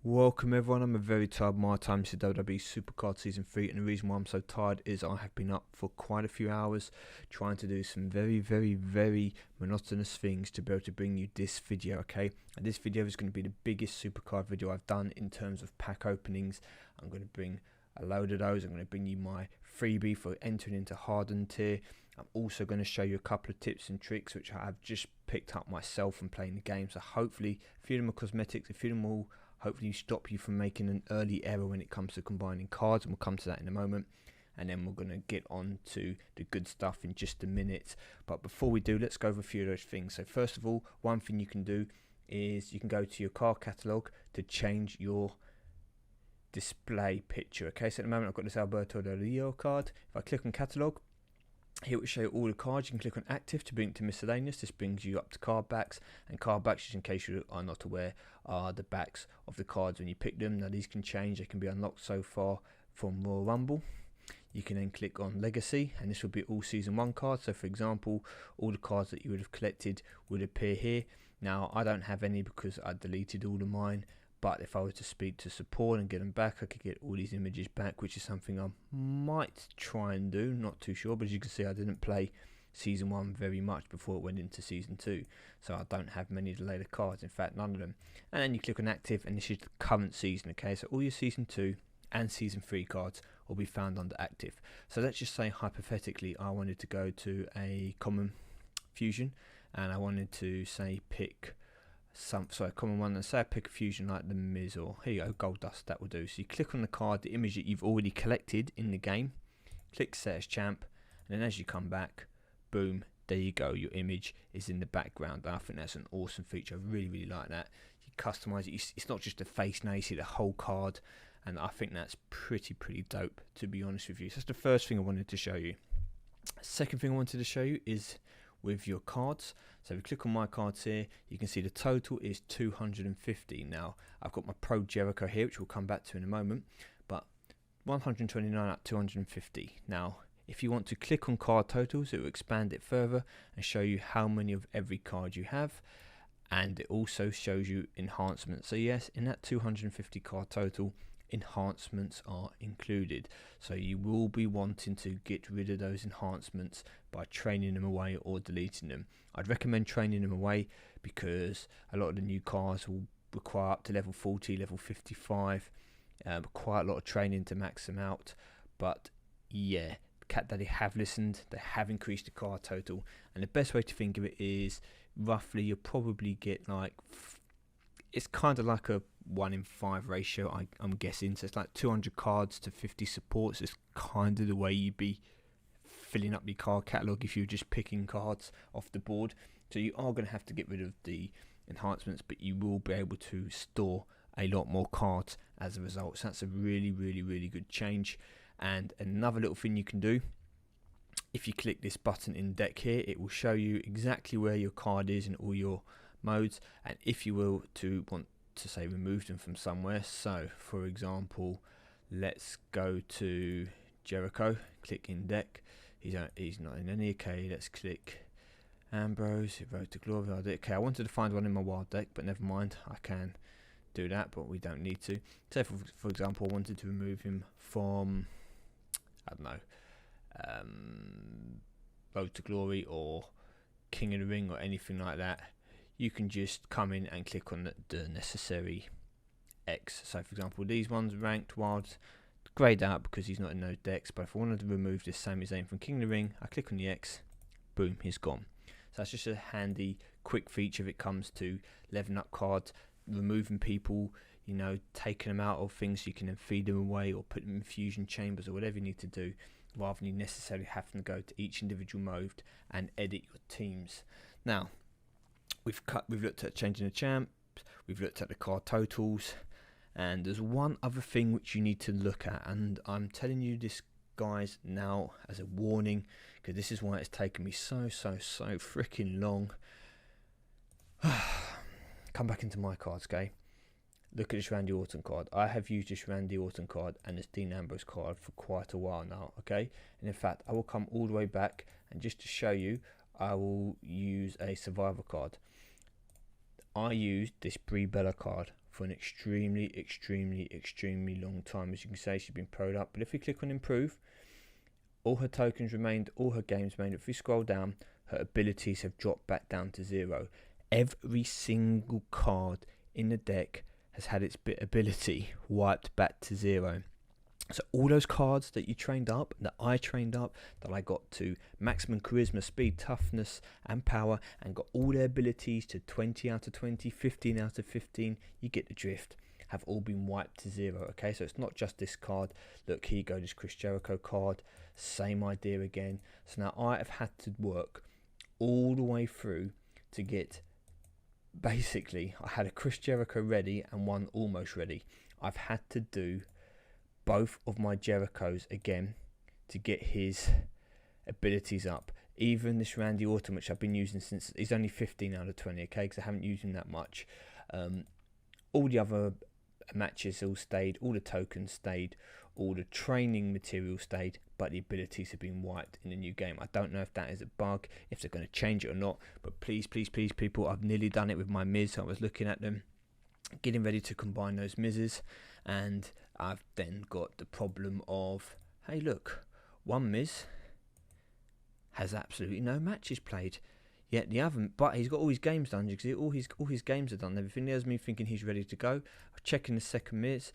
Welcome everyone, I'm a very tired Mytyme. This is WWE Supercard Season 3, and the reason why I'm so tired is I have been up for quite a few hours trying to do some very monotonous things to be able to bring you this video, okay? And this video is going to be the biggest Supercard video I've done in terms of pack openings. I'm going to bring a load of those. I'm going to bring you my freebie for entering into Hardened tier. I'm also going to show you a couple of tips and tricks which I have just picked up myself and playing the game. So hopefully, a few of them are cosmetics, a few of them will hopefully stop you from making an early error when it comes to combining cards, and we'll come to that in a moment. And then we're going to get on to the good stuff in just a minute. But before we do, let's go over a few of those things. So first of all, one thing you can do is you can go to your card catalogue to change your display picture. Okay, so at the moment I've got this Alberto Del Rio card. If I click on catalogue, here it will show you all the cards. You can click on active to bring it to miscellaneous. This brings you up to card backs, and card backs, just in case you are not aware, are the backs of the cards when you pick them. Now these can change, they can be unlocked so far from Royal Rumble. You can then click on legacy, and this will be all season 1 cards. So for example, all the cards that you would have collected would appear here. Now I don't have any because I deleted all of mine, but if I were to speak to support and get them back, I could get all these images back, which is something I might try and do, not too sure. But as you can see, I didn't play Season 1 very much before it went into Season 2. So I don't have many of the later cards, in fact none of them. And then you click on active, and this is the current season, okay? So all your Season 2 and Season 3 cards will be found under active. So let's just say, hypothetically, I wanted to go to a common fusion, and I wanted to, say, pick a common one, and say I pick a fusion like the Miz, or here you go, Gold Dust, that will do. So you click on the card, the image that you've already collected in the game, click set as champ, and then as you come back, boom, there you go, your image is in the background. I think that's an awesome feature. I really like that. You customize it, it's not just a face now, you see the whole card, and I think that's pretty dope, to be honest with you. So that's the first thing I wanted to show you. Second thing I wanted to show you is with your cards. So if you click on my cards here, you can see the total is 250. Now I've got my Pro Jericho here, which we'll come back to in a moment, but 129 out of 250. Now if you want to click on card totals, it will expand it further and show you how many of every card you have, and it also shows you enhancements. So yes, in that 250 card total, enhancements are included, so you will be wanting to get rid of those enhancements by training them away or deleting them. I'd recommend training them away because a lot of the new cards will require up to level 40, level 55, quite a lot of training to max them out. But yeah, Cat Daddy have listened, they have increased the card total, and the best way to think of it is roughly you'll probably get like, it's kind of like a 1 in 5 ratio, I'm guessing. So it's like 200 cards to 50 supports. It's kind of the way you'd be filling up your card catalogue if you're just picking cards off the board. So you are going to have to get rid of the enhancements, but you will be able to store a lot more cards as a result. So that's a really good change. And another little thing you can do, if you click this button in deck here, it will show you exactly where your card is in all your modes, and if you will to want to, say, remove them from somewhere. So for example, let's go to Jericho, click in deck, he's not in any. Okay, let's click Ambrose, Road to Glory. Okay, I wanted to find one in my wild deck, but never mind, I can do that, but we don't need to. So for example, I wanted to remove him from, I don't know, Road to Glory or King of the Ring or anything like that. You can just come in and click on the necessary X. So for example, these ones ranked wilds, grayed out because he's not in those decks. But if I wanted to remove this Sami Zayn from King of the Ring, I click on the X, boom, he's gone. So that's just a handy quick feature if it comes to leveling up cards, removing people, you know, taking them out of things so you can then feed them away or put them in fusion chambers or whatever you need to do, rather than you necessarily having to go to each individual mode and edit your teams. Now we've looked at changing the champs, we've looked at the card totals, and there's one other thing which you need to look at, and I'm telling you this, guys, now as a warning, because this is why it's taken me so freaking long. Come back into my cards, okay? Look at this Randy Orton card. I have used this Randy Orton card and this Dean Ambrose card for quite a while now, okay? And in fact, I will come all the way back, and just to show you, I will use a Survivor card. I used this Brie Bella card for an extremely long time. As you can see, she's been pro'd up. But if we click on improve, all her tokens remained, all her games remained. If we scroll down, her abilities have dropped back down to 0. Every single card in the deck has had its ability wiped back to 0. So all those cards that you trained up, that I trained up, that I got to maximum charisma, speed, toughness and power, and got all their abilities to 20 out of 20, 15 out of 15, you get the drift, have all been wiped to 0. Okay, so it's not just this card. Look, here you go, this Chris Jericho card, same idea again. So now I have had to work all the way through to get, basically, I had a Chris Jericho ready and one almost ready. I've had to do both of my Jerichos again to get his abilities up. Even this Randy Orton, which I've been using since, he's only 15 out of 20, okay, because I haven't used him that much. All the other matches all stayed, all the tokens stayed, all the training material stayed, but the abilities have been wiped in the new game. I don't know if that is a bug, if they're going to change it or not, but please people, I've nearly done it with my Miz. I was looking at them, getting ready to combine those Mizes, and I've then got the problem of, hey look, one Miz has absolutely no matches played, yet the other, but he's got all his games done. You can see all his games are done. Everything. There's me thinking he's ready to go. I'm checking the second Miz.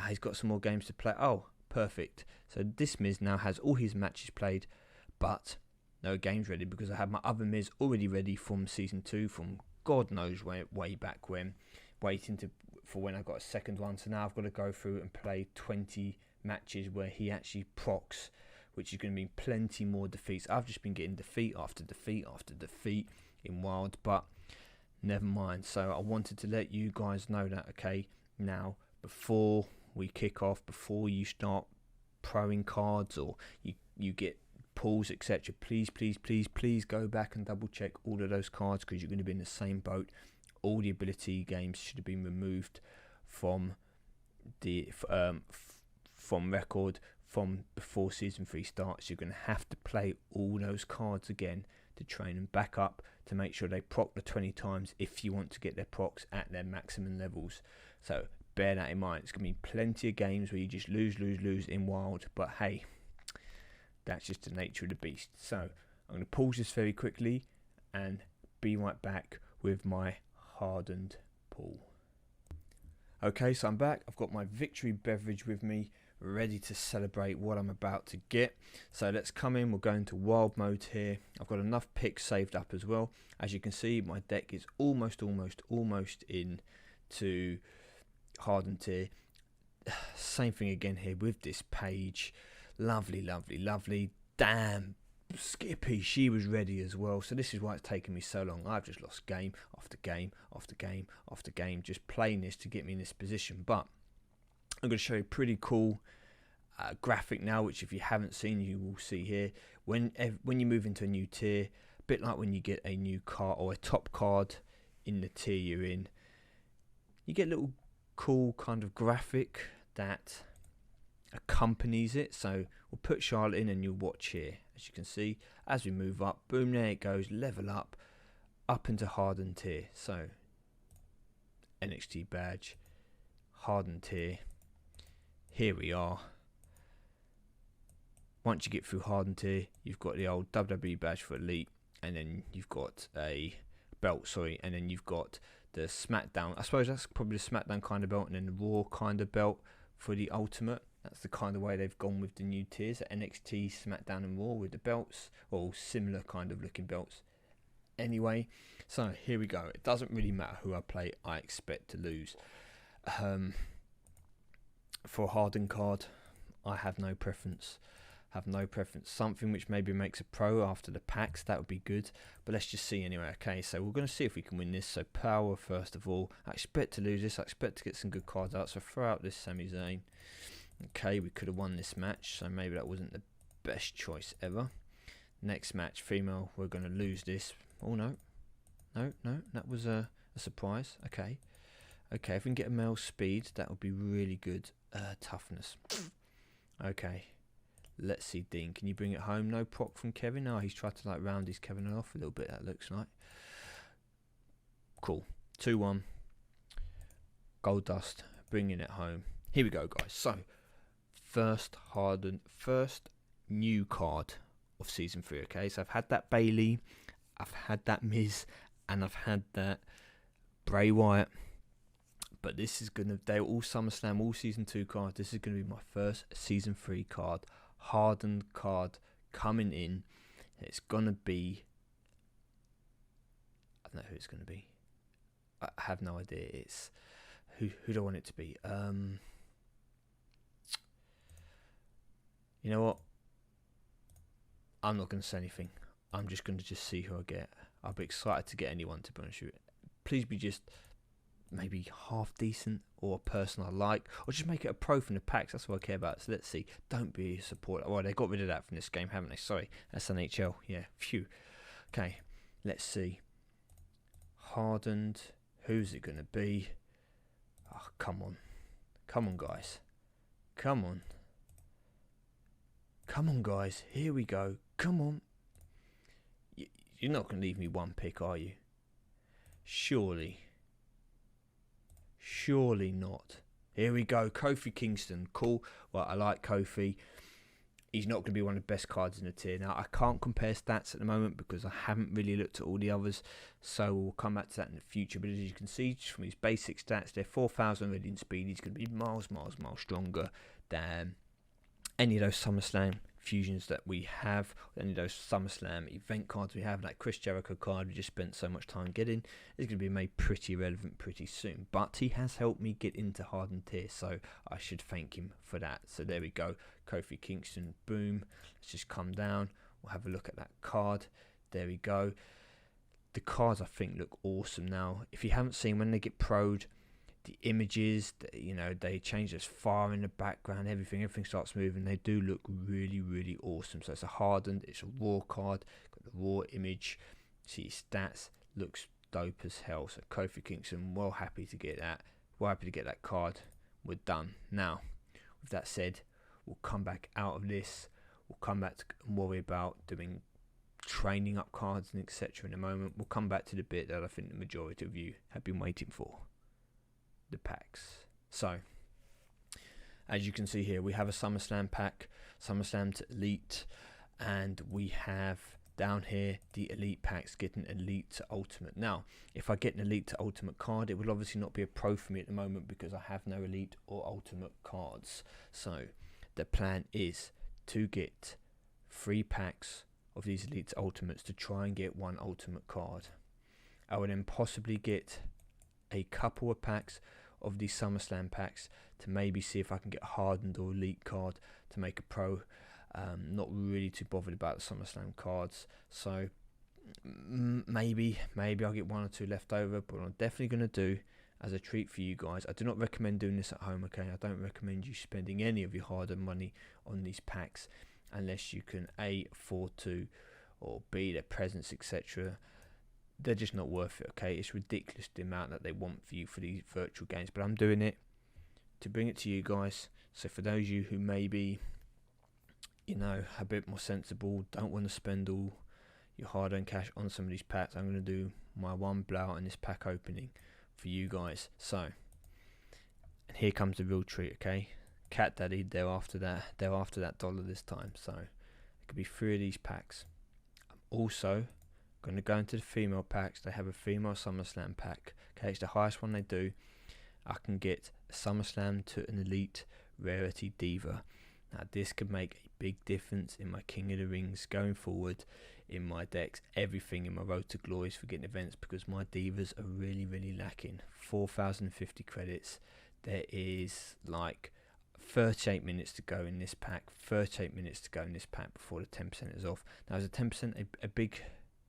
He's got some more games to play. Oh, perfect. So this Miz now has all his matches played, but no games ready, because I had my other Miz already ready from season 2, from God knows way back when, waiting for when I got a second one. So now I've got to go through and play 20 matches where he actually procs, which is going to be plenty more defeats. I've just been getting defeat after defeat after defeat in Wild, but never mind. So I wanted to let you guys know that, okay, now before we kick off, before you start proing cards or you get pulls, etc., please go back and double check all of those cards, because you're going to be in the same boat. All the ability games should have been removed from the from record from before season 3 starts. You're going to have to play all those cards again to train them back up to make sure they proc the 20 times if you want to get their procs at their maximum levels. So bear that in mind. It's going to be plenty of games where you just lose in Wild, but hey, that's just the nature of the beast. So I'm going to pause this very quickly and be right back with my Hardened pool. Okay, so I'm back. I've got my victory beverage with me, ready to celebrate what I'm about to get. So let's come in. We'll go into wild mode here. I've got enough picks saved up as well. As you can see, my deck is almost in to Hardened tier. Same thing again here with this page. Lovely. Damn, Skippy, she was ready as well. So this is why it's taken me so long. I've just lost game after game just playing this to get me in this position. But I'm going to show you a pretty cool graphic now, which if you haven't seen, you will see here. When you move into a new tier, a bit like when you get a new card or a top card in the tier you're in, you get a little cool kind of graphic that accompanies it. So we'll put Charlotte in and you'll watch here. As you can see, as we move up, boom, there it goes, level up into Hardened tier. So NXT badge, Hardened tier, here we are. Once you get through Hardened tier, you've got the old WWE badge for Elite, and then you've got a belt, and then you've got the SmackDown, I suppose that's probably the SmackDown kind of belt, and then the Raw kind of belt for the Ultimate. That's the kind of way they've gone with the new tiers, NXT, SmackDown and Raw with the belts, or similar kind of looking belts. Anyway, so here we go. It doesn't really matter who I play, I expect to lose. For a Hardened card, I have no preference. Something which maybe makes a pro after the packs, that would be good. But let's just see anyway. Okay, so we're going to see if we can win this. So power first of all. I expect to lose this. I expect to get some good cards out. So throw out this Sami Zayn. Okay, we could have won this match, so maybe that wasn't the best choice ever. Next match, female, we're going to lose this. Oh, no, that was a surprise. Okay, if we can get a male speed, that would be really good. Toughness. Okay, let's see, Dean, can you bring it home? No proc from Kevin. Oh, he's tried to like round his Kevin off a little bit, that looks like. Cool, 2-1. Gold Dust, bringing it home. Here we go, guys. So, first Hardened, first new card of Season 3, okay? So, I've had that Bailey, I've had that Miz, and I've had that Bray Wyatt. But this is going to, they're all SummerSlam, all Season 2 cards. This is going to be my first Season 3 card. Hardened card coming in. It's going to be, I don't know who it's going to be. I have no idea. It's, who do I want it to be? You know what? I'm not going to say anything. I'm just going to see who I get. I'll be excited to get anyone, to be honest with you. Please be just maybe half decent, or a person I like, or just make it a pro from the packs. That's what I care about. So let's see. Don't be a supporter. Oh, they got rid of that from this game, haven't they? Sorry, that's NHL. Yeah, phew. Okay, let's see. Hardened. Who's it going to be? Oh, come on. Come on, guys. Come on. Come on, guys. Here we go. Come on. You're not going to leave me one pick, are you? Surely. Surely not. Here we go. Kofi Kingston. Cool. Well, I like Kofi. He's not going to be one of the best cards in the tier. Now, I can't compare stats at the moment because I haven't really looked at all the others. So we'll come back to that in the future. But as you can see, just from his basic stats, they're 4,000 radiant speed. He's going to be miles stronger than any of those SummerSlam fusions that we have, any of those SummerSlam event cards we have. That Chris Jericho card we just spent so much time getting is going to be made pretty relevant pretty soon. But he has helped me get into Hardened tier, so I should thank him for that. So there we go. Kofi Kingston, boom. Let's just come down. We'll have a look at that card. There we go. The cards I think look awesome now. If you haven't seen, when they get pro'd, the images, you know, they change as far in the background, everything starts moving. They do look really awesome. So it's a Hardened, it's a raw card, got the raw image, see his stats, looks dope as hell. So Kofi Kingston, well happy to get that card. We're done. Now, with that said, we'll come back out of this, we'll come back to worry about doing training up cards and etc. in a moment. We'll come back to the bit that I think the majority of you have been waiting for. The packs. So, as you can see here, we have a SummerSlam pack, SummerSlam to Elite, and we have down here the Elite packs getting Elite to Ultimate. Now, if I get an Elite to Ultimate card, it will obviously not be a pro for me at the moment because I have no Elite or Ultimate cards. So, the plan is to get 3 packs of these Elite to Ultimates to try and get 1 Ultimate card. I would then possibly get a couple of packs of these SummerSlam packs to maybe see if I can get a Hardened or Elite card to make a pro. Not really too bothered about the SummerSlam cards, so maybe I'll get 1 or 2 left over. But what I'm definitely going to do as a treat for you guys, I do not recommend doing this at home, okay? I don't recommend you spending any of your hard-earned money on these packs unless you can A, afford to, or B, their presents, etc. They're just not worth it, okay? It's ridiculous the amount that they want for you for these virtual games, but I'm doing it to bring it to you guys. So for those of you who maybe, you know, a bit more sensible, don't want to spend all your hard-earned cash on some of these packs, I'm going to do my one blowout in this pack opening for you guys. So, and here comes the real treat, okay? Cat Daddy, they're after that dollar this time. So it could be 3 of these packs. I'm also going to go into the female packs. They have a female SummerSlam pack. Okay, it's the highest one they do. I can get a SummerSlam to an Elite Rarity Diva. Now this could make a big difference in my King of the Rings going forward, in my decks, everything in my Road to Glories for getting events, because my Divas are really lacking. 4,050 credits. There is like 38 minutes to go in this pack, 38 minutes to go in this pack before the 10% is off. Now is a 10% a big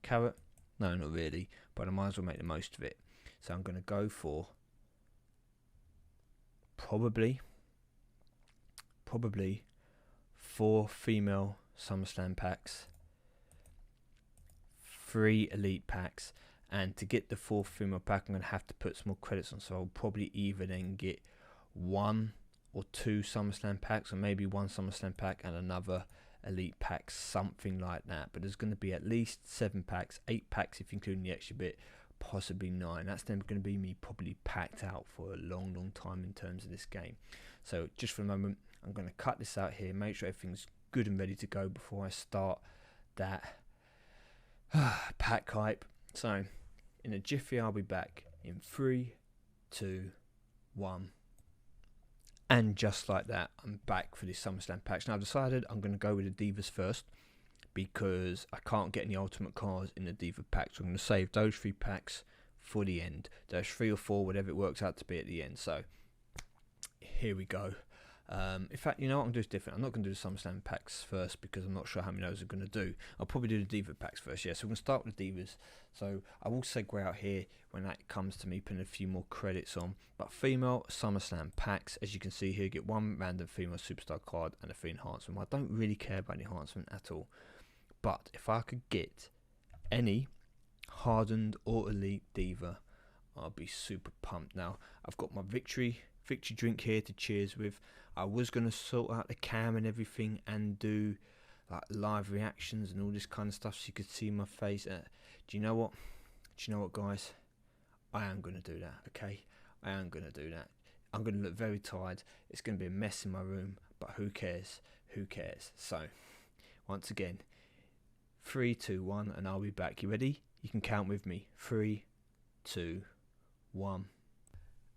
carrot? No, not really, but I might as well make the most of it. So I'm going to go for probably 4 female SummerSlam packs, 3 Elite packs, and to get the 4th female pack I'm going to have to put some more credits on, so I'll probably either then get 1 or 2 SummerSlam packs, or maybe 1 SummerSlam pack and another Elite pack, something like that. But there's going to be at least 7 packs, 8 packs if including the extra bit, possibly 9. That's then going to be me probably packed out for a long time in terms of this game. So just for a moment, I'm going to cut this out here, make sure everything's good and ready to go before I start that pack hype. So in a jiffy, I'll be back in 3, 2, 1. And just like that, I'm back for this SummerSlam packs. Now I've decided I'm going to go with the Divas first, because I can't get any Ultimate cards in the Diva packs. So I'm going to save those 3 packs for the end. Those 3 or 4, whatever it works out to be at the end. So here we go. In fact, you know what, I'm going to do this different. I'm not going to do the SummerSlam packs first, because I'm not sure how many of those are going to do. I'll probably do the Diva packs first. Yeah, so we're going to start with the Divas. So I will segue out here when that comes to me putting a few more credits on. But female SummerSlam packs, as you can see here, get 1 random female superstar card and a free enhancement. I don't really care about the enhancement at all. But if I could get any Hardened or Elite Diva, I'll be super pumped. Now, I've got my victory drink here to cheers with. I was going to sort out the cam and everything and do like live reactions and all this kind of stuff so you could see my face. Do you know what? Guys? I am going to do that, okay? I am going to do that. I'm going to look very tired. It's going to be a mess in my room, but who cares? Who cares? So, once again, 3, 2, 1, and I'll be back. You ready? You can count with me. 3, 2, 1.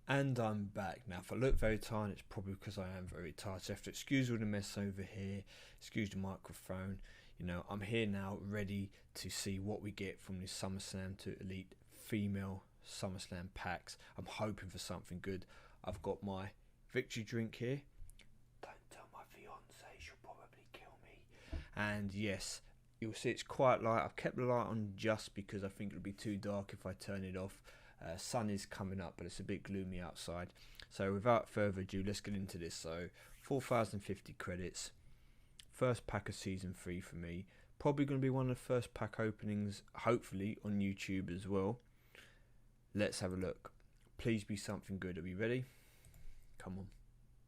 And I'm back. Now, if I look very tired, it's probably because I am very tired. So I have to excuse all the mess over here, excuse the microphone. You know, I'm here now, ready to see what we get from this SummerSlam to Elite female SummerSlam packs. I'm hoping for something good. I've got my victory drink here. Don't tell my fiance, she'll probably kill me. And yes, you'll see it's quite light. I've kept the light on just because I think it'll be too dark if I turn it off. Sun is coming up, but it's a bit gloomy outside. So without further ado, let's get into this. So 4,050 credits. First pack of season 3 for me. Probably going to be one of the first pack openings, hopefully, on YouTube as well. Let's have a look. Please be something good. Are we ready? Come on,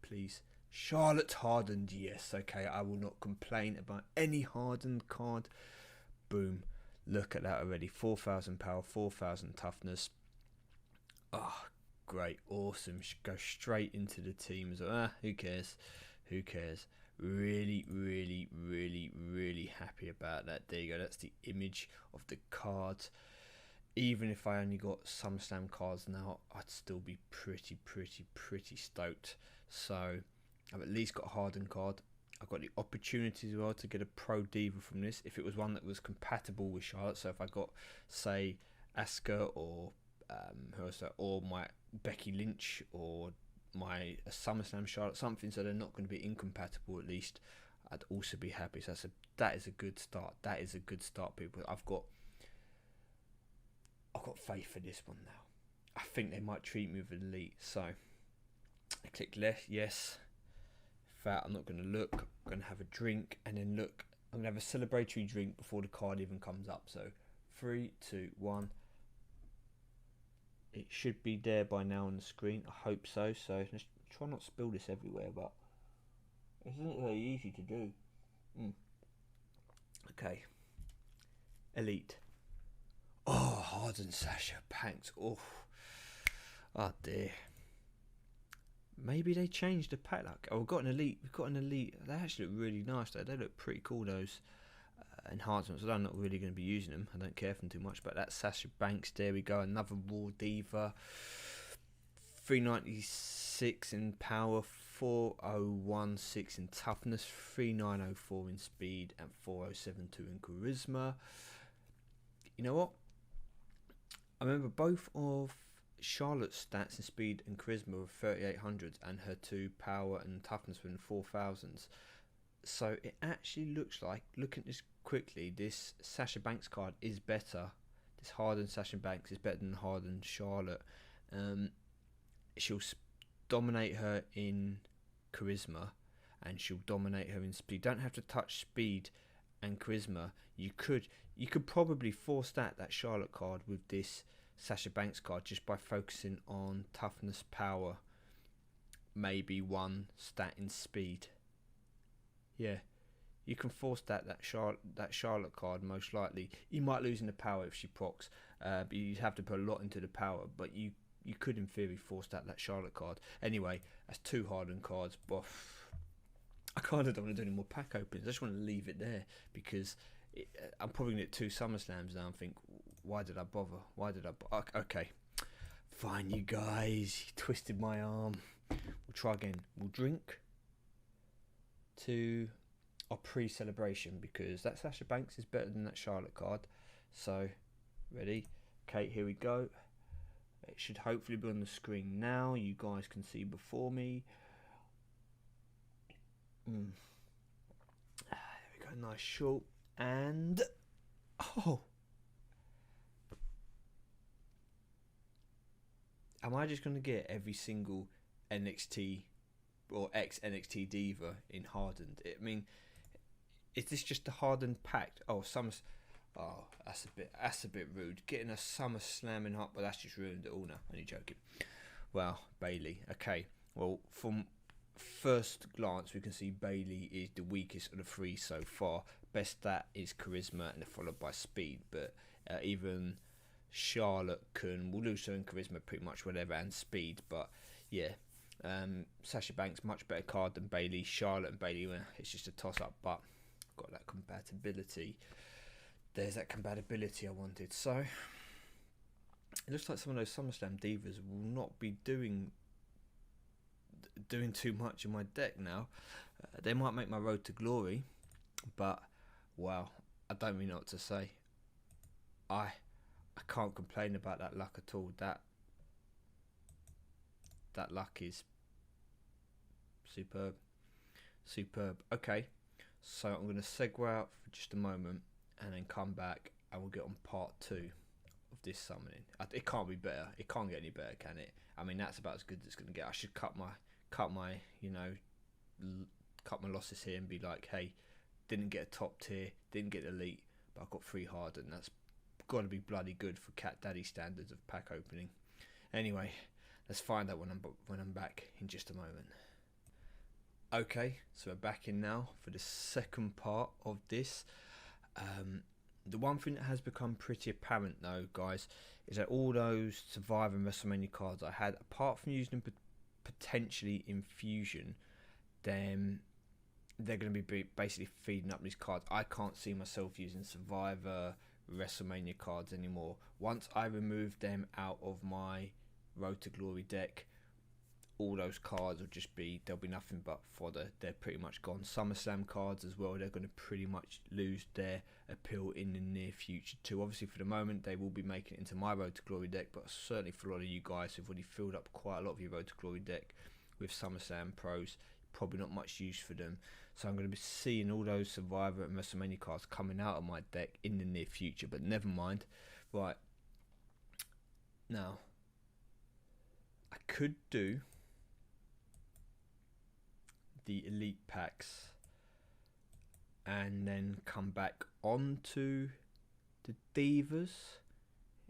please. Charlotte Hardened. Yes, okay. I will not complain about any Hardened card. Boom. Look at that already. 4,000 power, 4,000 toughness. Oh, great. Awesome. Should go straight into the team as well. Who cares? Who cares? Really happy about that. There you go. That's the image of the cards. Even if I only got SummerSlam cards now, I'd still be pretty stoked. So I've at least got a Hardened card. I've got the opportunity as well to get a Pro Diva from this if it was one that was compatible with Charlotte. So if I got, say, Asuka or who else, or my Becky Lynch or my SummerSlam Charlotte, something so they're not going to be incompatible, at least I'd also be happy. So that is a good start. That is a good start, people. I've got faith for this one now. I think they might treat me with Elite. So I click left, yes. In fact, I'm not going to look. I'm going to have a drink and then look. I'm going to have a celebratory drink before the card even comes up. So 3, 2, 1. It should be there by now on the screen. I hope so. So let's try not to spill this everywhere, but it's not very easy to do. Okay. Elite. Oh, Hardened Sasha Banks. Oh dear. Maybe they changed the pack. Like, we've got an Elite. They actually look really nice though. They look pretty cool, those enhancements. I'm not really going to be using them. I don't care for them too much. But that's Sasha Banks. There we go. Another Raw Diva. 396 in power. 4016 in toughness. 3904 in speed. And 4072 in charisma. You know what? I remember both of Charlotte's stats in speed and charisma were 3800s, and her 2 power and toughness were in 4000s. So it actually looks like, looking at this quickly, this Sasha Banks card is better. This Hardened Sasha Banks is better than Hardened Charlotte. She'll dominate her in charisma, and she'll dominate her in speed. Don't have to touch speed and charisma. You could probably force that Charlotte card with this Sasha Banks card just by focusing on toughness, power, maybe 1 stat in speed. Yeah, you can force that Charlotte card most likely. You might lose in the power if she procs. But you'd have to put a lot into the power, but you could in theory force that Charlotte card. Anyway, that's 2 Hardened cards, but I kind of don't want to do any more pack openings. I just want to leave it there because I'm probably going to get 2 SummerSlams now and think, why did I bother? Okay, fine, you guys. You twisted my arm. We'll try again. We'll drink to our pre-celebration because that Sasha Banks is better than that Charlotte card. So, ready? Okay, here we go. It should hopefully be on the screen now. You guys can see before me. There we go, nice short. And am I just going to get every single NXT or ex-NXT diva in Hardened? I mean, is this just a Hardened pack? That's a bit rude. Getting a SummerSlam in Hot, but that's just ruined it all now. Only joking. Well, Bayley. Okay. Well, from first glance, we can see Bayley is the weakest of the 3 so far. Best stat is charisma, and followed by speed. But even Charlotte will lose her in charisma pretty much whatever and speed. But yeah, Sasha Banks much better card than Bayley. Charlotte and Bayley, it's just a toss up. But got that compatibility. There's that compatibility I wanted. So it looks like some of those SummerSlam divas will not be doing too much in my deck now. They might make my road to glory, but wow, I don't really know what to say. I can't complain about that luck at all. That luck is superb. Okay, so I'm going to segue out for just a moment and then come back and we'll get on part 2 of this summoning. It can't be better. It can't get any better, can it? I mean, that's about as good as it's going to get. I should cut my losses here and be like, hey, didn't get a top tier, didn't get elite, but I've got 3 Hardened. That's got to be bloody good for Cat Daddy standards of pack opening. Anyway, let's find out when I'm back in just a moment. Okay, so we're back in now for the second part of this. The one thing that has become pretty apparent though, guys, is that all those Survivor and WrestleMania cards I had, apart from using them potentially in Fusion, then they're going to be basically feeding up these cards. I can't see myself using Survivor, WrestleMania cards anymore. Once I remove them out of my Road to Glory deck, all those cards will just there'll be nothing but fodder. They're pretty much gone. SummerSlam cards as well, they're going to pretty much lose their appeal in the near future too. Obviously for the moment they will be making it into my Road to Glory deck, but certainly for a lot of you guys who've already filled up quite a lot of your Road to Glory deck with SummerSlam pros, probably not much use for them. So I'm going to be seeing all those Survivor and WrestleMania cards coming out of my deck in the near future, but never mind. Right, now I could do the elite packs and then come back onto the divas.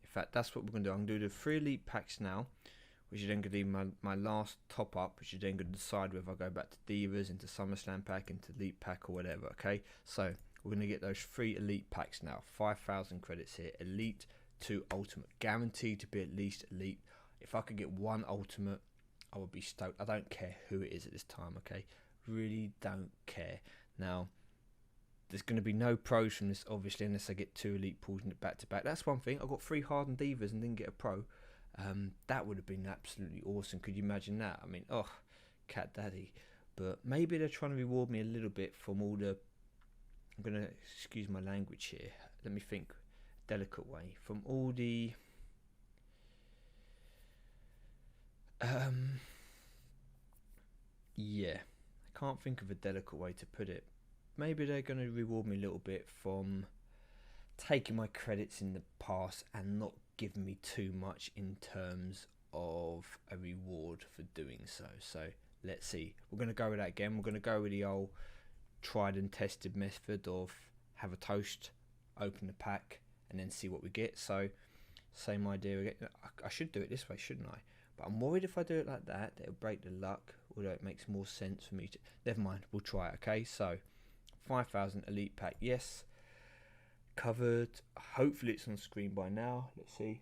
In fact, that's what we're going to do. I'm going to do the 3 elite packs now, which is then going to be my last top up, which is then going to decide whether I go back to divas, into SummerSlam pack, into elite pack or whatever. Okay, so we're going to get those 3 elite packs now. 5,000 credits here. Elite to ultimate, guaranteed to be at least elite. If I could get 1 ultimate, I would be stoked. I don't care who it is at this time, okay? Really don't care. Now, there's going to be no pros from this, obviously, unless I get 2 elite pulls in it back to back. That's one thing. I got 3 Hardened divas and didn't get a pro. That would have been absolutely awesome. Could you imagine that? I mean, Cat Daddy. But maybe they're trying to reward me a little bit from all the... I'm going to excuse my language here. Let me think. Delicate way. From all the... yeah. I can't think of a delicate way to put it. Maybe they're going to reward me a little bit from taking my credits in the past and not giving me too much in terms of a reward for doing so. So let's see. We're going to go with that again. We're going to go with the old tried and tested method of have a toast, open the pack, and then see what we get. So same idea again. I should do it this way, shouldn't I? But I'm worried if I do it like that, it'll break the luck, although it makes more sense for me to... Never mind, we'll try it, okay? So, 5,000 elite pack, yes. covered. Hopefully it's on screen by now. Let's see.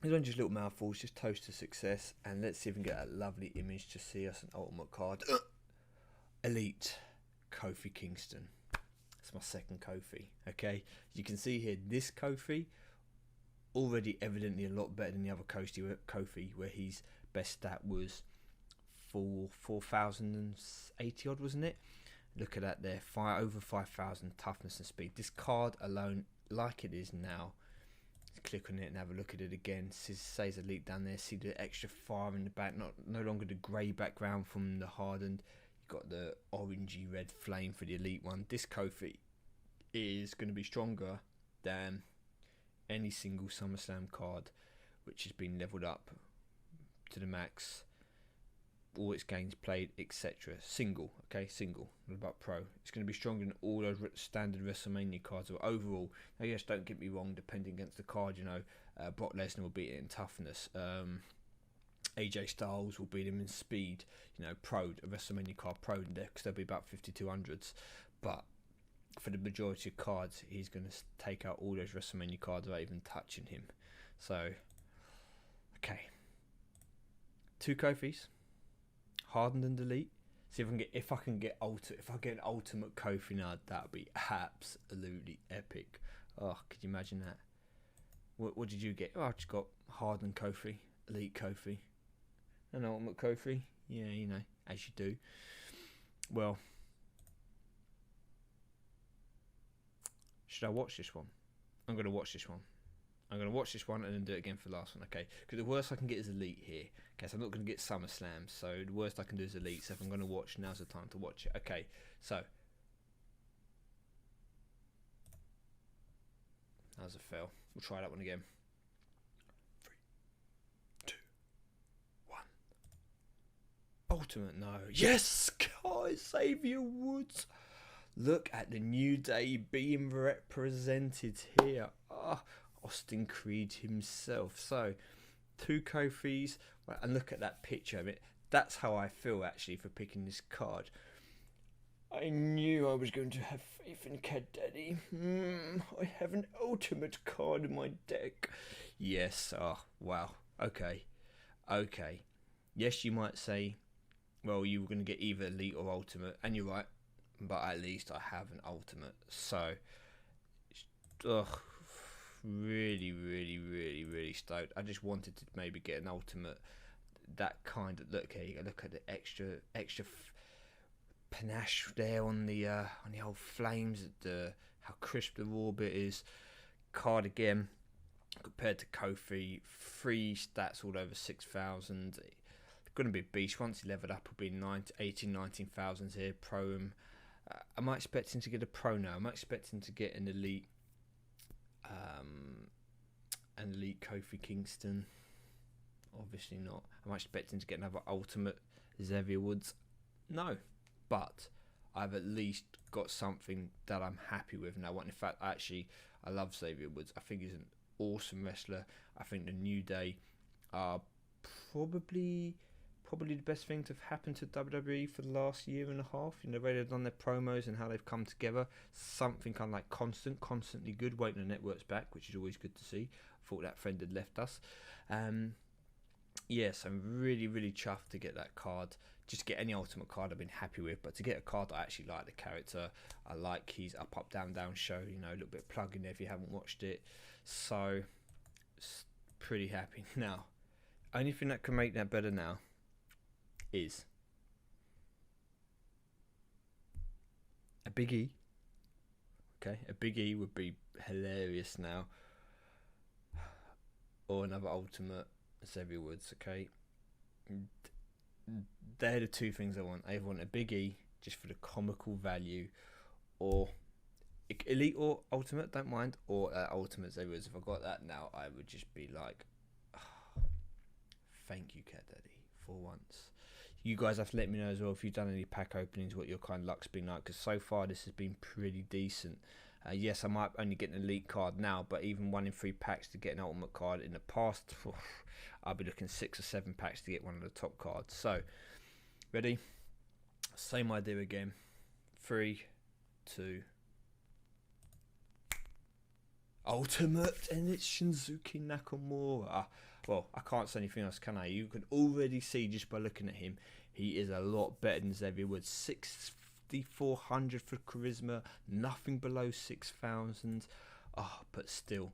These are just little mouthfuls, just toast to success. And let's see if we can get a lovely image to see us an ultimate card. Elite Kofi Kingston. That's my second Kofi. Okay, you can see here this Kofi already evidently a lot better than the other Kofi, where his best stat was 4,080 odd, wasn't it? Look at that there, over 5,000 toughness and speed. This card alone, like it is now, click on it and have a look at it again. Says Elite down there. See the extra fire in the back, no longer the grey background from the Hardened. You've got the orangey red flame for the Elite one. This Kofi is going to be stronger than any single SummerSlam card which has been leveled up to the max, all its games played, etc. Single, okay, single. What about pro? It's going to be stronger than all those standard WrestleMania cards. Or overall, now yes, don't get me wrong, depending against the card, you know, Brock Lesnar will beat it in toughness. AJ Styles will beat him in speed. You know, pro, a WrestleMania card pro in there, because they'll be about 5200s. But for the majority of cards, he's going to take out all those WrestleMania cards without even touching him. So, okay, 2 Kofis. Hardened and Elite. See if I can get an ultimate Kofi now, that'd be absolutely epic. Oh, could you imagine that? What did you get? Oh, I just got Hardened Kofi, Elite Kofi, an ultimate Kofi. Yeah, you know, as you do. Well, should I watch this one? I'm gonna watch this one. I'm going to watch this one and then do it again for the last one, okay? Because the worst I can get is Elite here. Okay, so I'm not going to get SummerSlam, so the worst I can do is Elite. So if I'm going to watch, now's the time to watch it. Okay, so. That was a fail. We'll try that one again. 3, 2, 1. Ultimate, no. Yes, guys, Xavier Woods. Look at the New Day being represented here. Oh, Austin Creed himself. So 2 Kofis, and look at that picture of it. That's how I feel actually for picking this card. I knew I was going to have faith in Cat Daddy. I have an ultimate card in my deck. Yes. Oh wow. Okay. Yes, you might say, well, you were going to get either Elite or Ultimate, and you're right, but at least I have an Ultimate. So really stoked. I just wanted to maybe get an ultimate, that kind of look. Here you go, look at the extra panache there on the old flames, how crisp the raw bit is. Card again compared to Kofi, 3 stats all over 6,000. Going to be a beast. Once he leveled up, will be 19,000s here. Pro him. Am I expecting to get a pro now? Am I expecting to get an Elite? An Elite Kofi Kingston? Obviously not. Am I expecting to get another Ultimate Xavier Woods? No, but I've at least got something that I'm happy with now. In fact, I love Xavier Woods. I think he's an awesome wrestler. I think the New Day are probably the best thing to have happened to WWE for the last year and a half. You know, the way they've done their promos and how they've come together. Something kind of like constantly good. Waiting the network's back, which is always good to see. I thought that friend had left us. Yes, I'm really chuffed to get that card. Just to get any ultimate card I've been happy with, but to get a card that I actually like the character. I like his up down show, you know, a little bit of plug in there if you haven't watched it. So pretty happy. Now, only thing that can make that better now is a Big E. Okay, a Big E would be hilarious now, or another ultimate Xavier Woods. Okay, they're the 2 things I want. I either want a Big E just for the comical value, or Elite or Ultimate, don't mind, or Ultimate Xavier Woods. If I got that now, I would just be like, oh, thank you, Cat Daddy, for once. You guys have to let me know as well if you've done any pack openings, what your kind of luck's been like, because so far this has been pretty decent. Yes, I might only get an Elite card now, but even 1 in 3 packs to get an Ultimate card in the past, I'll be looking 6 or 7 packs to get one of the top cards. So, ready? Same idea again. 3, 2, Ultimate, and it's Shinsuke Nakamura. Well, I can't say anything else, can I? You can already see just by looking at him, he is a lot better than Xavier Woods. 6,400 for charisma, nothing below 6,000. But still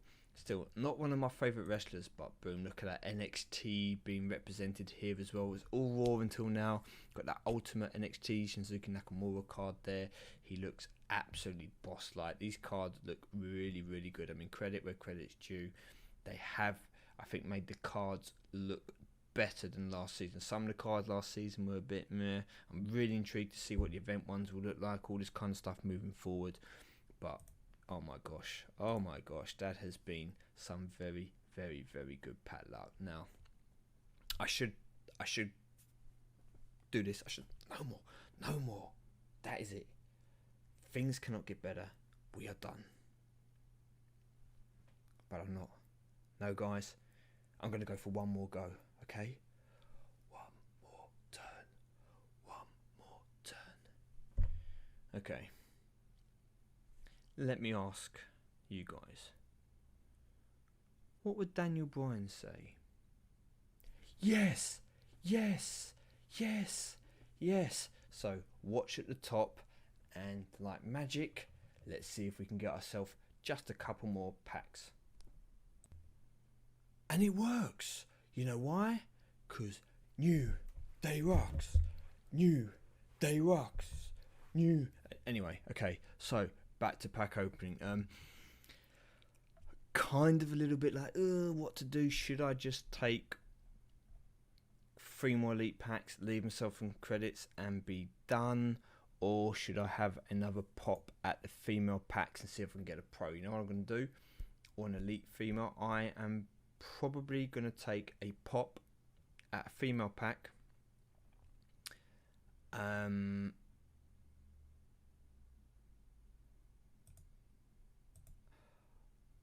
not one of my favourite wrestlers. But boom, look at that NXT being represented here as well. It's all Raw until now. Got that Ultimate NXT Shinsuke Nakamura card there. He looks absolutely boss-like. These cards look really, really good. I mean, credit where credit's due. They have, I think, made the cards look better than last season. Some of the cards last season were a bit meh. I'm really intrigued to see what the event ones will look like, all this kind of stuff moving forward. But oh my gosh, that has been some very, very, very good padlock. Now, I should do this. No more. That is it. Things cannot get better. We are done. But I'm not. No, guys. I'm going to go for one more go, okay? One more turn. Okay. Let me ask you guys. What would Daniel Bryan say? Yes. So, watch at the top, and like magic, let's see if we can get ourselves just a couple more packs. And it works. You know why? Because New Day rocks. Anyway, okay, so back to pack opening. Kind of a little bit like, what to do? Should I just take 3 more elite packs, leave myself some credits and be done? Or should I have another pop at the female packs and see if I can get a pro? You know what I'm going to do? Or an elite female. I am probably going to take a pop at a female pack. I'm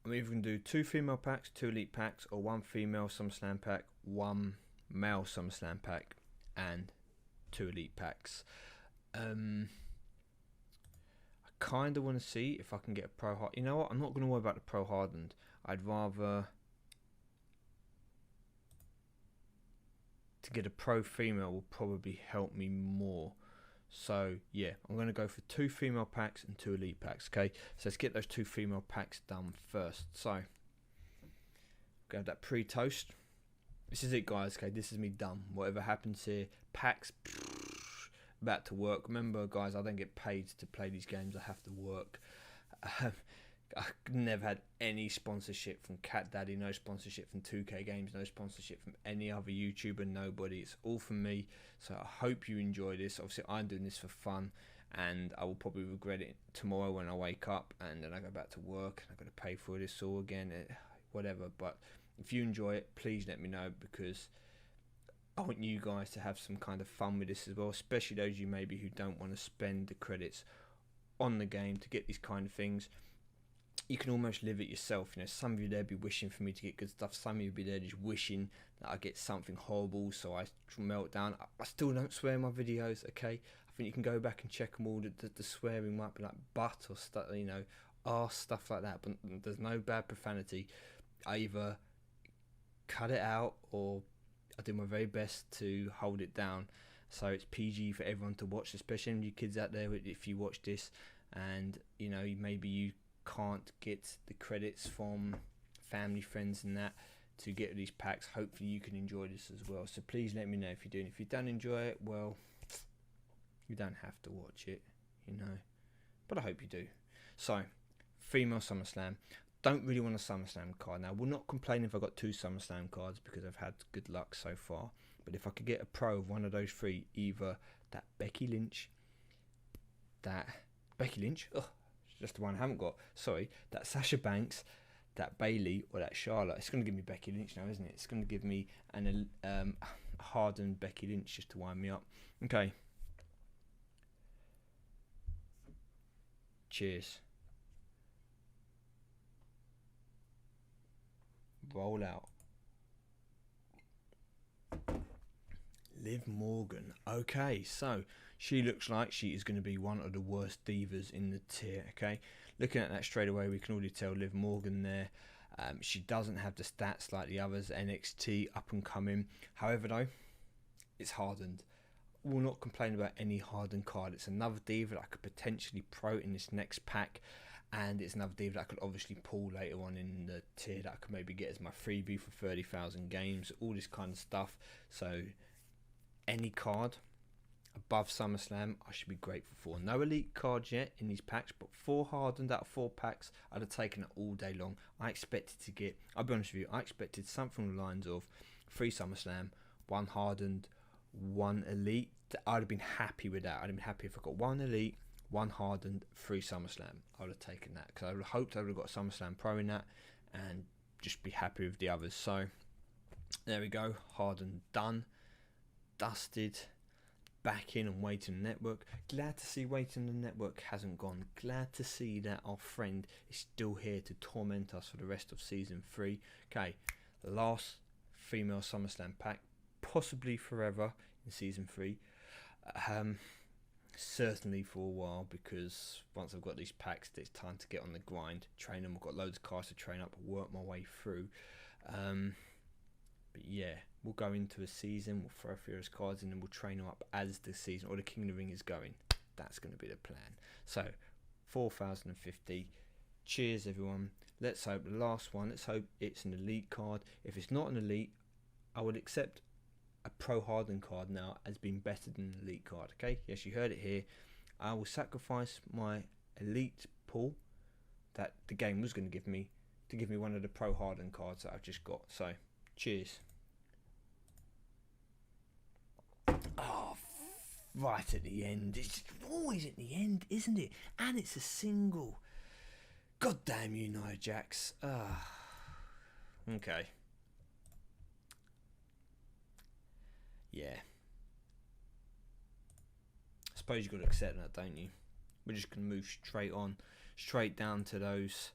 either going to do 2 female packs, 2 elite packs, or 1 female SummerSlam pack, 1 male SummerSlam pack, and 2 elite packs. I kind of want to see if I can get a pro hard. You know what? I'm not going to worry about the pro hardened. I'd rather to get a pro female will probably help me more. So yeah, I'm going to go for 2 female packs and 2 elite packs. Okay, so let's get those 2 female packs done first. So grab that pre-toast. This is it, guys. Okay, this is me done. Whatever happens here, packs. Back to work. Remember, guys, I don't get paid to play these games. I have to work. I've never had any sponsorship from Cat Daddy, no sponsorship from 2K Games, no sponsorship from any other YouTuber, nobody. It's all from me. So I hope you enjoy this. Obviously, I'm doing this for fun, and I will probably regret it tomorrow when I wake up and then I go back to work and I've got to pay for this all again, whatever. But if you enjoy it, please let me know, because I want you guys to have some kind of fun with this as well, especially those of you maybe who don't want to spend the credits on the game to get these kind of things. You can almost live it yourself. You know, some of you there be wishing for me to get good stuff. Some of you be there just wishing that I get something horrible, so I melt down. I still don't swear in my videos, okay? I think you can go back and check them all. The swearing might be like butt or stuff, you know, arse, stuff like that. But there's no bad profanity. I either cut it out or I do my very best to hold it down. So it's PG for everyone to watch, especially you kids out there. If you watch this and, you know, maybe you can't get the credits from family, friends and that to get these packs, hopefully you can enjoy this as well. So please let me know if you do. And if you don't enjoy it, well, you don't have to watch it, you know, but I hope you do. So female SummerSlam, don't really want a SummerSlam card. Now, we'll not complain if I got 2 SummerSlam cards because I've had good luck so far, but if I could get a pro of one of those 3, either that Becky Lynch, just the one I haven't got, sorry, that Sasha Banks, that Bayley, or that Charlotte. It's going to give me Becky Lynch now, isn't it? It's going to give me an hardened Becky Lynch just to wind me up. Okay. Cheers. Roll out. Liv Morgan. Okay, so she looks like she is going to be one of the worst divas in the tier. Okay, looking at that straight away, we can already tell Liv Morgan there. She doesn't have the stats like the others. NXT up and coming. However, though, it's Hardened. We'll not complain about any Hardened card. It's another diva that I could potentially pro in this next pack. And it's another diva that I could obviously pull later on in the tier that I could maybe get as my freebie for 30,000 games. All this kind of stuff. So any card above SummerSlam I should be grateful for. No elite cards yet in these packs, but 4 Hardened out of 4 packs, I'd have taken it all day long. I expected to get, I'll be honest with you, I expected something along the lines of 3 SummerSlam, 1 Hardened, 1 elite. I'd have been happy with that. I'd have been happy if I got 1 elite, 1 Hardened, 3 SummerSlam. I would have taken that because I would have hoped I would have got a SummerSlam Pro in that and just be happy with the others. So there we go, Hardened done, dusted. Back in and waiting the network. Glad to see waiting the network hasn't gone. Glad to see that our friend is still here to torment us for the rest of season 3. Okay, the last female SummerSlam pack, possibly forever in season 3. Certainly for a while, because once I've got these packs, it's time to get on the grind, train them. I've got loads of cards to train up, work my way through. But yeah, we'll go into a season, we'll throw a few of those cards and then we'll train them up as the season or the King of the Ring is going. That's going to be the plan. So 4,050. Cheers everyone. Let's hope the last one, let's hope it's an elite card. If it's not an elite, I would accept a Pro Hardened card now as being better than an elite card. Okay, yes, you heard it here. I will sacrifice my elite pool that the game was going to give me one of the Pro Hardened cards that I've just got. So cheers. Oh, right at the end. It's always at the end, isn't it? And it's a single. God damn you, Nia Jax. Okay. Yeah. I suppose you've got to accept that, don't you? We're just going to move straight down to those.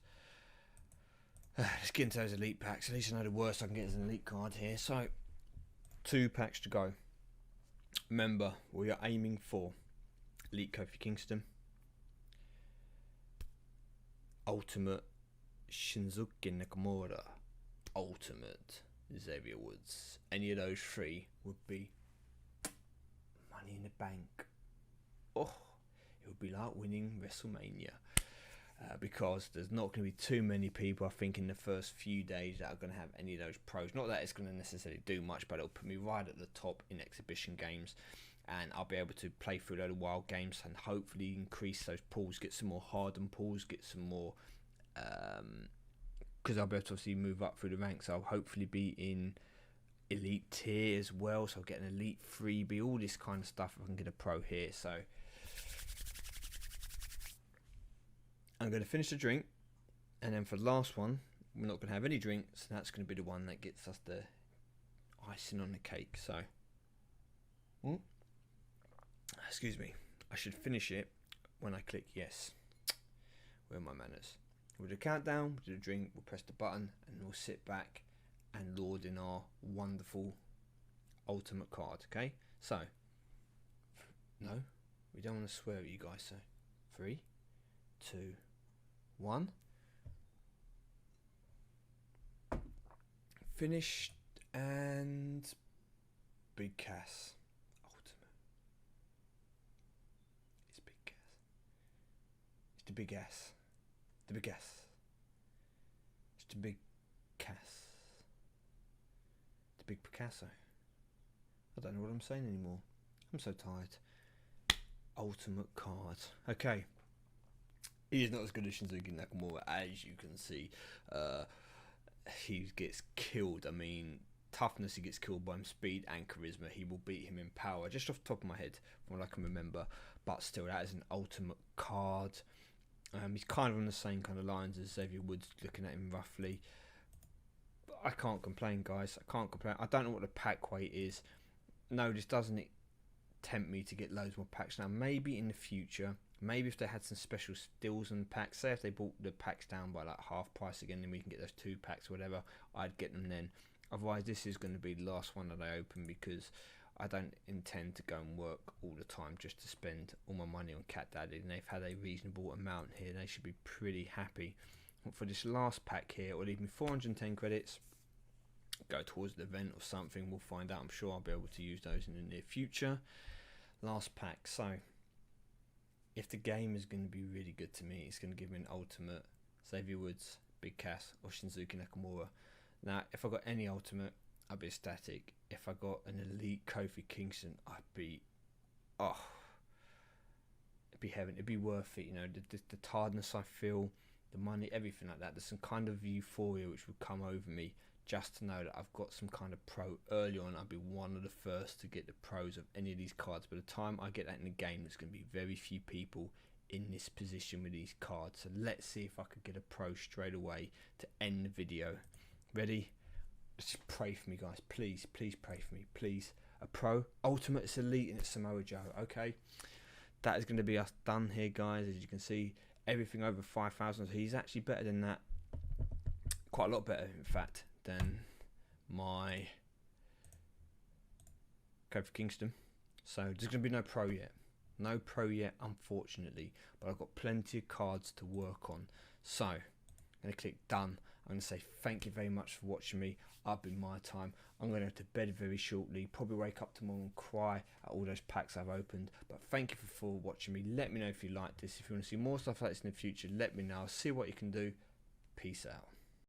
Let's get into those elite packs. At least I know the worst I can get is an elite card here. So, 2 packs to go. Remember, we are aiming for elite Kofi Kingston, ultimate Shinsuke Nakamura, ultimate Xavier Woods. Any of those 3 would be money in the bank. Oh, it would be like winning WrestleMania. Because there's not going to be too many people, I think, in the first few days that are going to have any of those pros. Not that it's going to necessarily do much, but it'll put me right at the top in exhibition games, and I'll be able to play through a load of wild games and hopefully increase those pools, get some more Hardened pools, get some more, because I'll be able to obviously move up through the ranks. I'll hopefully be in elite tier as well, so I'll get an elite freebie, all this kind of stuff if I can get a pro here. So I'm going to finish the drink, and then for the last one, we're not going to have any drinks, so that's going to be the one that gets us the icing on the cake. So, excuse me, I should finish it when I click yes. Where are my manners? We'll do a countdown, we'll do a drink, we'll press the button, and we'll sit back and lord in our wonderful ultimate card, okay? So, no, we don't want to swear at you guys, so 3, 2, 1. Finished, and Big Cass. Ultimate. It's Big Cass. It's the Big Ass. The Big Ass. It's the Big Cass. The Big Picasso. I don't know what I'm saying anymore. I'm so tired. Ultimate card. Okay. He is not as good as Shinsuke Nakamura, as you can see. He gets killed. I mean, toughness, he gets killed by him. Speed and charisma, he will beat him in power. Just off the top of my head, from what I can remember. But still, that is an ultimate card. He's kind of on the same kind of lines as Xavier Woods, looking at him roughly. But I can't complain, guys. I can't complain. I don't know what the pack weight is. No, this doesn't tempt me to get loads more packs now. Maybe in the future. Maybe if they had some special deals on the packs, say if they bought the packs down by like half price again, then we can get those 2 packs or whatever, I'd get them then. Otherwise, this is going to be the last one that I open, because I don't intend to go and work all the time just to spend all my money on Cat Daddy, and they've had a reasonable amount here. They should be pretty happy. For this last pack here, it will leave me 410 credits. Go towards the event or something, we'll find out. I'm sure I'll be able to use those in the near future. Last pack. So if the game is going to be really good to me, it's going to give me an ultimate Xavier Woods, Big Cass or Shinsuke Nakamura. Now if I got any ultimate, I'd be ecstatic. If I got an elite Kofi Kingston, I'd be, it'd be heaven. It'd be worth it, you know, the tiredness I feel, the money, everything like that. There's some kind of euphoria which would come over me just to know that I've got some kind of pro early on. I'll be one of the first to get the pros of any of these cards. By the time I get that in the game, there's going to be very few people in this position with these cards. So let's see if I could get a pro straight away to end the video. Ready? Just pray for me, guys. Please, please pray for me. Please. A pro. Ultimate, it's elite, and it's Samoa Joe. Okay. That is going to be us done here, guys. As you can see, everything over 5,000. So he's actually better than that. Quite a lot better, in fact, than my Kofi Kingston. So there's going to be no pro yet. No pro yet, unfortunately. But I've got plenty of cards to work on. So I'm going to click done. I'm going to say thank you very much for watching me. I've been Mytyme. I'm going to go to bed very shortly. Probably wake up tomorrow and cry at all those packs I've opened. But thank you for watching me. Let me know if you like this. If you want to see more stuff like this in the future, let me know. I'll see what you can do. Peace out.